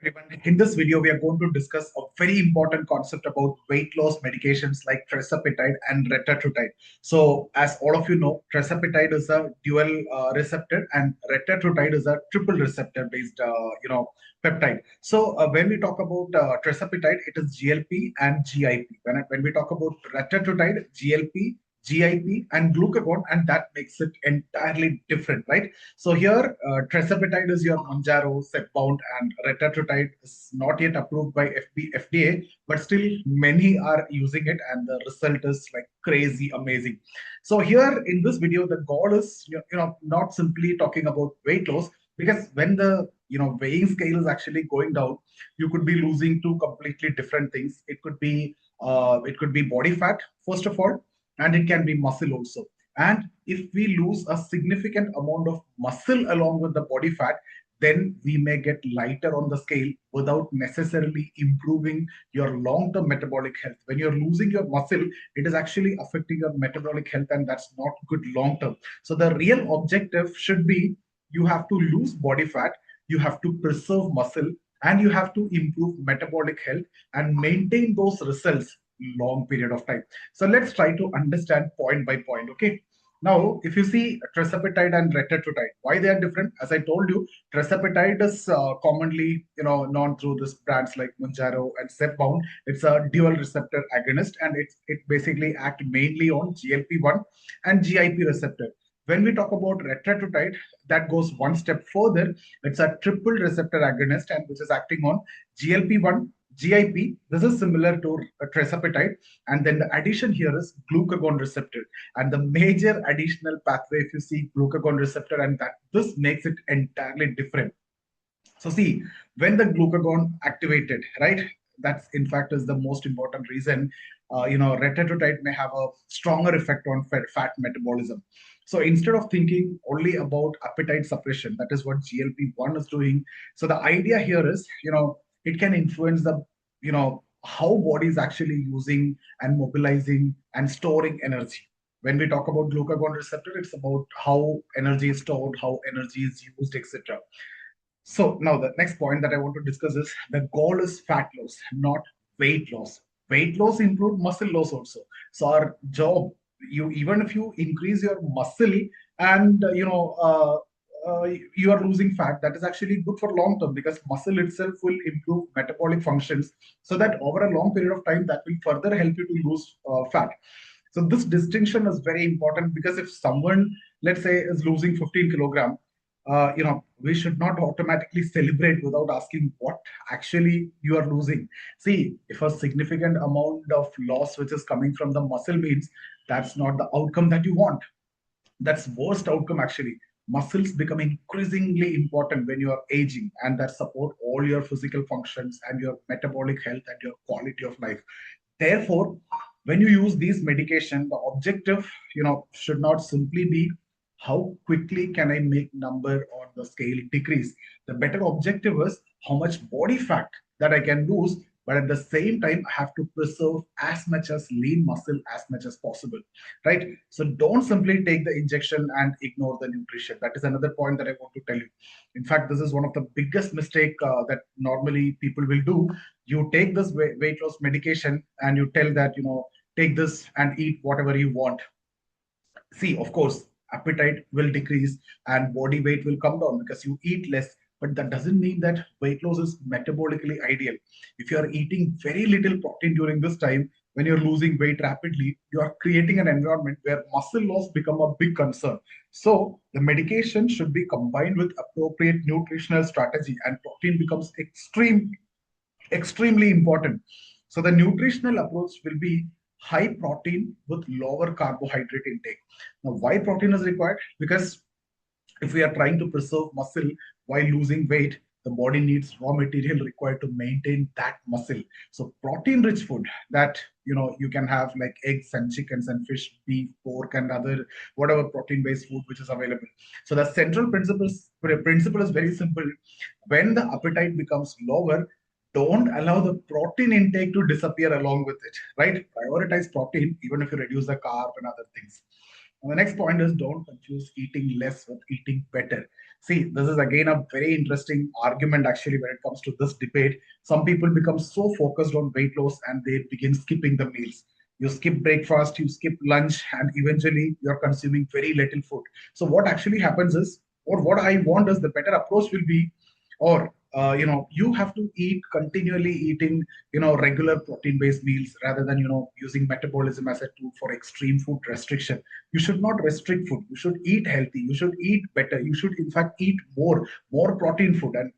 Everyone. In this video, we are going to discuss a very important concept about weight loss medications like tirzepatide and retatrutide. So, as all of you know, tirzepatide is a dual receptor, and retatrutide is a triple receptor based, peptide. So, when we talk about tirzepatide, it is GLP and GIP. When we talk about retatrutide, GLP, GIP, and glucagon, and that makes it entirely different, right? So here, tirzepatide is your Mounjaro, Zepbound, and Retatrutide is not yet approved by FDA, but still many are using it, and the result is like crazy amazing. So here in this video, the goal is not simply talking about weight loss, because when the weighing scale is actually going down, you could be losing two completely different things. It could be body fat first of all, and it can be muscle also. And if we lose a significant amount of muscle along with the body fat, then we may get lighter on the scale without necessarily improving your long term metabolic health. When you're losing your muscle, it is actually affecting your metabolic health, and that's not good long term. So, the real objective should be you have to lose body fat, you have to preserve muscle, and you have to improve metabolic health and maintain those results long period of time. So let's try to understand point by point. Okay. Now, if you see tirzepatide and retatrutide, why they are different? As I told you, tirzepatide is commonly, known through this brands like Mounjaro and Zepbound. It's a dual receptor agonist, and it basically act mainly on GLP-1 and GIP receptor. When we talk about retatrutide, that goes one step further. It's a triple receptor agonist, and which is acting on GLP-1, GIP. This is similar to tirzepatide, and then the addition here is glucagon receptor. And the major additional pathway, if you see glucagon receptor, and that this makes it entirely different. So see, when the glucagon activated, right? That's in fact is the most important reason. Retatrutide may have a stronger effect on fat metabolism. So instead of thinking only about appetite suppression, that is what GLP-1 is doing. So the idea here is, it can influence the, how body is actually using and mobilizing and storing energy. When we talk about glucagon receptor, it's about how energy is stored, how energy is used, etc. So now the next point that I want to discuss is the goal is fat loss, not weight loss. Weight loss include muscle loss also. So our job, you even if you increase your muscle and you are losing fat, that is actually good for long term, because muscle itself will improve metabolic functions, so that over a long period of time that will further help you to lose fat. So this distinction is very important, because if someone, let's say, is losing 15 kilogram, we should not automatically celebrate without asking what actually you are losing. See, if a significant amount of loss which is coming from the muscle means, that's not the outcome that you want. That's worst outcome actually. Muscles become increasingly important when you are aging, and that support all your physical functions and your metabolic health and your quality of life. Therefore, when you use these medication, the objective, should not simply be how quickly can I make number on the scale decrease. The better objective is how much body fat that I can lose, but at the same time, I have to preserve as much as lean muscle as much as possible, right? So don't simply take the injection and ignore the nutrition. That is another point that I want to tell you. In fact, this is one of the biggest mistake that normally people will do. You take this weight loss medication and you tell that, take this and eat whatever you want. See, of course, appetite will decrease and body weight will come down because you eat less. But that doesn't mean that weight loss is metabolically ideal. If you are eating very little protein during this time, when you're losing weight rapidly, you are creating an environment where muscle loss become a big concern. So the medication should be combined with appropriate nutritional strategy, and protein becomes extremely important. So the nutritional approach will be high protein with lower carbohydrate intake. Now, why protein is required? Because if we are trying to preserve muscle while losing weight, the body needs raw material required to maintain that muscle. So protein-rich food that you can have, like eggs and chickens and fish, beef, pork, and other whatever protein-based food which is available. So the central principle is very simple. When the appetite becomes lower, don't allow the protein intake to disappear along with it, right? Prioritize protein even if you reduce the carb and other things. And the next point is don't confuse eating less with eating better. See, this is again a very interesting argument actually when it comes to this debate. Some people become so focused on weight loss and they begin skipping the meals. You skip breakfast, you skip lunch, and eventually you're consuming very little food. So what actually happens is, or what I want is the better approach will be, or you have to eat continually eating regular protein based meals rather than using metabolism as a tool for extreme food restriction. You should not restrict food. You should eat healthy. You should eat better. You should, in fact, eat more protein food. And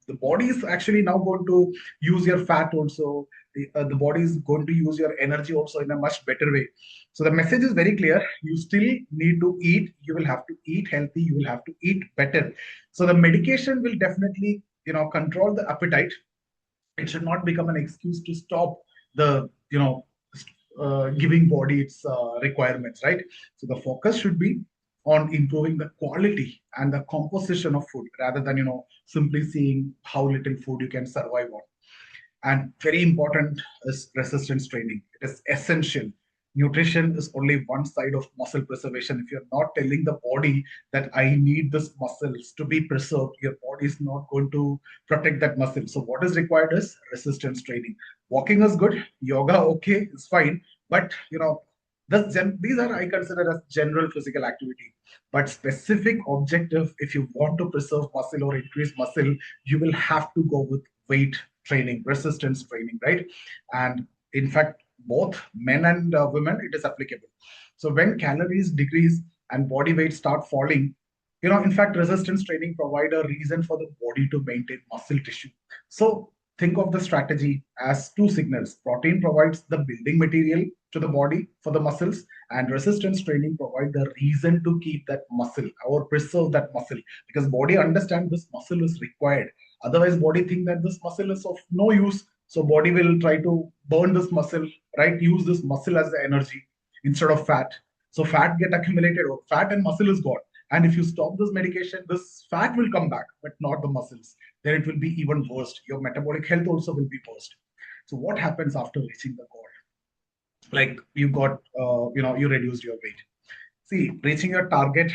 the body is actually now going to use your fat also. The body is going to use your energy also in a much better way. So the message is very clear. You still need to eat. You will have to eat healthy. You will have to eat better. So the medication will definitely, control the appetite. It should not become an excuse to stop the, giving body its requirements, right? So the focus should be on improving the quality and the composition of food rather than, simply seeing how little food you can survive on. And very important is resistance training. It is essential. Nutrition is only one side of muscle preservation. If you're not telling the body that I need this muscles to be preserved, your body is not going to protect that muscle. So what is required is resistance training. Walking is good, yoga okay is fine, but these are I consider as general physical activity. But specific objective, if you want to preserve muscle or increase muscle, you will have to go with weight training, resistance training, right? And in fact, both men and women, it is applicable. So when calories decrease and body weight start falling, in fact, resistance training provide a reason for the body to maintain muscle tissue. So think of the strategy as two signals. Protein provides the building material to the body for the muscles, and resistance training provide the reason to keep that muscle or preserve that muscle, because body understand this muscle is required. Otherwise, body think that this muscle is of no use. So body will try to burn this muscle, right? Use this muscle as the energy instead of fat. So fat get accumulated, or fat and muscle is gone. And if you stop this medication, this fat will come back, but not the muscles. Then it will be even worse. Your metabolic health also will be worse. So what happens after reaching the goal? Like you got, you reduced your weight. See, reaching your target,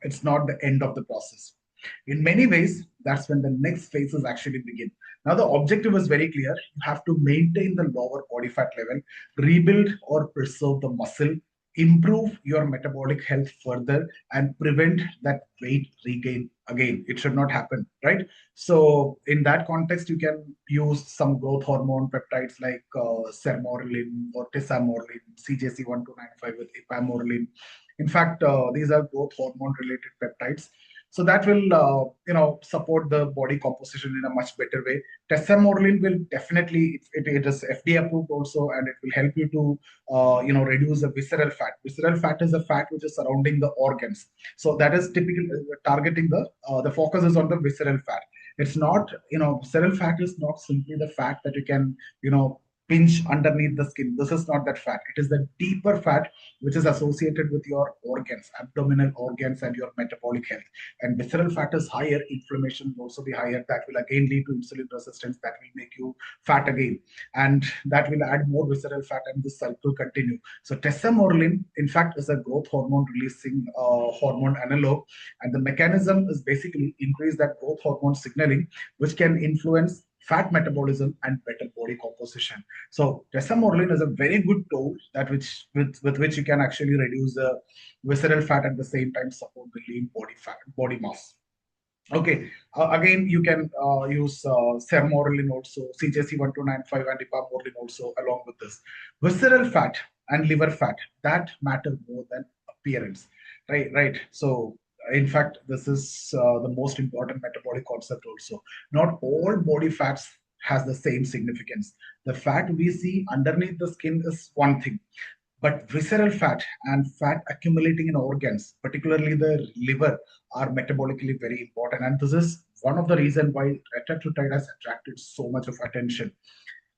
it's not the end of the process. In many ways, that's when the next phases actually begin. Now, the objective is very clear. You have to maintain the lower body fat level, rebuild or preserve the muscle, improve your metabolic health further, and prevent that weight regain again. It should not happen, right? So, in that context, you can use some growth hormone peptides like sermorelin or tesamorelin, CJC1295 with ipamorelin. In fact, these are growth hormone related peptides, so that will support the body composition in a much better way. Tesamorelin will definitely, it is FDA approved also, and it will help you to reduce the visceral fat. Visceral fat is a fat which is surrounding the organs, so that is typically targeting the focus is on the visceral fat. It's not, visceral fat is not simply the fat that you can pinch underneath the skin. This is not that fat. It is the deeper fat which is associated with your organs, abdominal organs, and your metabolic health. And visceral fat is higher, inflammation will also be higher. That will again lead to insulin resistance. That will make you fat again, and that will add more visceral fat, and this cycle continue. So tesamorelin, in fact, is a growth hormone releasing hormone analog, and the mechanism is basically increase that growth hormone signaling, which can influence fat metabolism and better body composition. So tesamorelin is a very good tool that with which you can actually reduce the visceral fat at the same time support the lean body mass. Okay, again you can use sermorelin also, CJC1295 and ipamorelin also along with this. Visceral fat and liver fat that matter more than appearance, right? Right. So in fact, this is the most important metabolic concept also. Not all body fats has the same significance. The fat we see underneath the skin is one thing, but visceral fat and fat accumulating in organs, particularly the liver, are metabolically very important. And this is one of the reasons why retatrutide has attracted so much of attention.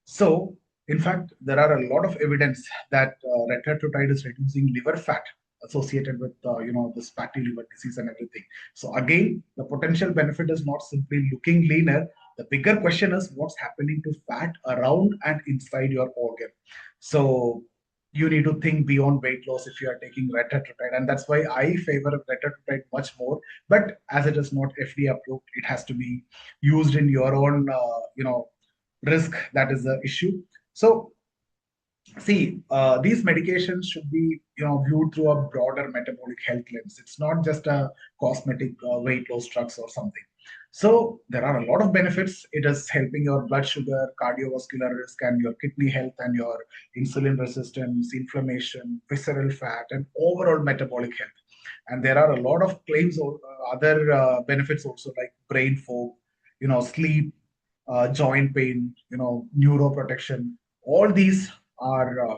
So, in fact, there are a lot of evidence that retatrutide is reducing liver fat associated with this fatty liver disease and everything. So again, the potential benefit is not simply looking leaner. The bigger question is what's happening to fat around and inside your organ. So you need to think beyond weight loss if you are taking retatrutide, and that's why I favor retatrutide much more. But as it is not FDA approved, it has to be used in your own, risk. That is the issue. So see, these medications should be, viewed through a broader metabolic health lens. It's not just a cosmetic weight loss drugs or something. So there are a lot of benefits. It is helping your blood sugar, cardiovascular risk, and your kidney health, and your insulin resistance, inflammation, visceral fat, and overall metabolic health. And there are a lot of claims or other benefits also, like brain fog, sleep, joint pain, neuroprotection. All these are,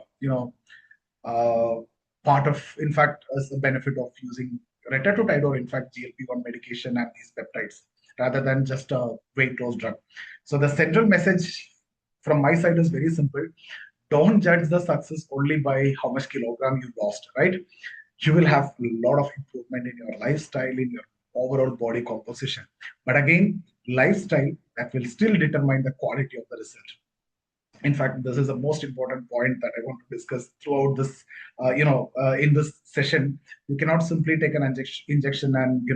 uh, part of, in fact, as a benefit of using retatrutide, or in fact GLP-1 medication and these peptides, rather than just a weight loss drug. So the central message from my side is very simple. Don't judge the success only by how much kilogram you lost, right? You will have a lot of improvement in your lifestyle, in your overall body composition. But again, lifestyle that will still determine the quality of the result. In fact, this is the most important point that I want to discuss throughout this, in this session. You cannot simply take an injection and,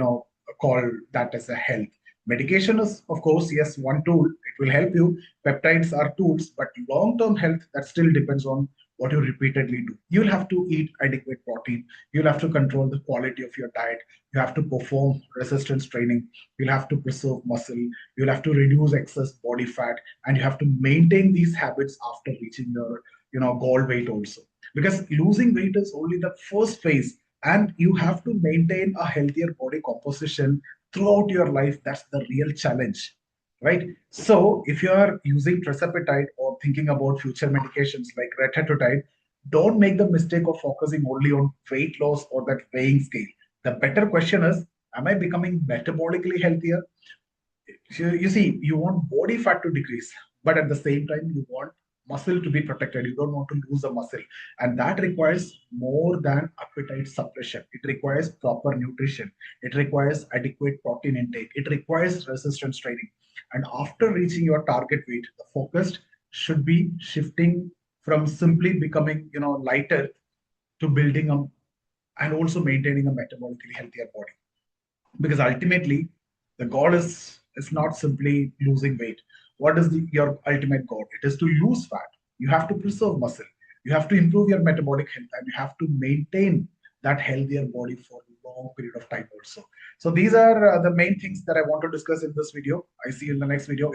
call that as a health. Medication is, of course, yes, one tool. It will help you. Peptides are tools, but long-term health, that still depends on what you repeatedly do. You'll have to eat adequate protein. You'll have to control the quality of your diet. You have to perform resistance training. You'll have to preserve muscle. You'll have to reduce excess body fat, and you have to maintain these habits after reaching your, goal weight also. Because losing weight is only the first phase, and you have to maintain a healthier body composition throughout your life. That's the real challenge, right? So if you are using tirzepatide or thinking about future medications like retatrutide, don't make the mistake of focusing only on weight loss or that weighing scale. The better question is, am I becoming metabolically healthier? You see, you want body fat to decrease, but at the same time, you want muscle to be protected. You don't want to lose the muscle. And that requires more than appetite suppression. It requires proper nutrition. It requires adequate protein intake. It requires resistance training. And after reaching your target weight, the focus should be shifting from simply becoming, lighter, to building a, and also maintaining a metabolically healthier body. Because ultimately, the goal is not simply losing weight. What is your ultimate goal? It is to lose fat. You have to preserve muscle. You have to improve your metabolic health, and you have to maintain that healthier body for a long period of time also. So these are the main things that I want to discuss in this video. I see you in the next video.